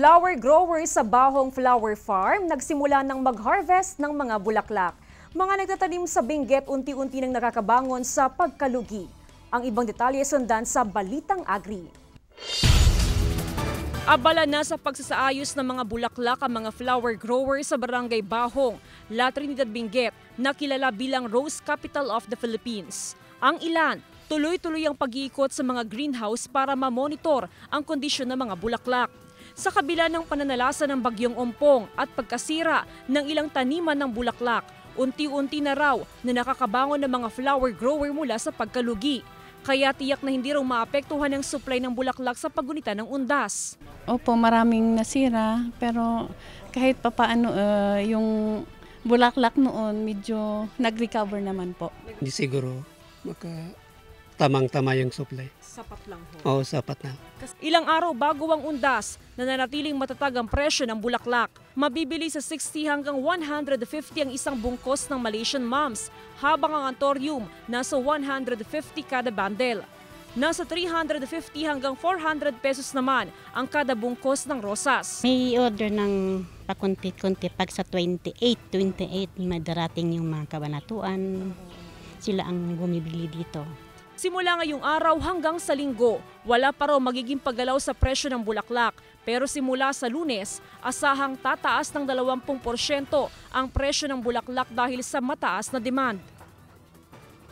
flower growers sa Bahong Flower Farm nagsimula ng mag-harvest ng mga bulaklak. Mga nagtatanim sa Benguet unti-unti nang nakakabangon sa pagkalugi. Ang ibang detalye sundan sa Balitang Agri. Abala na sa pagsasaayos ng mga bulaklak ang mga flower growers sa Barangay Bahong, La Trinidad, Benguet, na kilala bilang Rose Capital of the Philippines. Ang ilan, tuloy-tuloy ang pag-iikot sa mga greenhouse para ma-monitor ang kondisyon ng mga bulaklak. Sa kabila ng pananalasa ng bagyong Ompong at pagkasira ng ilang taniman ng bulaklak, unti-unti na raw na nakakabangon ng mga flower grower mula sa pagkalugi. Kaya tiyak na hindi raw maapektuhan ang supply ng bulaklak sa paggunita ng undas. Opo, maraming nasira pero kahit papaano yung bulaklak noon medyo nag-recover naman po. Hindi siguro tamang-tama yung supply. Sapat lang ho. Oo, sapat na. Ilang araw bago ang undas, nananatiling matatag ang presyo ng bulaklak. Mabibili sa 60 hanggang 150 ang isang bungkos ng Malaysian mums, habang ang anthurium nasa 150 kada bundle. Nasa 350 hanggang 400 pesos naman ang kada bungkos ng rosas. May order ng pakunti-kunti pag sa 28 may darating yung mga kabanatuan. Sila ang bumibili dito. Simula ngayong araw hanggang sa linggo, wala pa raw magiging paggalaw sa presyo ng bulaklak. Pero simula sa Lunes, asahang tataas ng 20% ang presyo ng bulaklak dahil sa mataas na demand.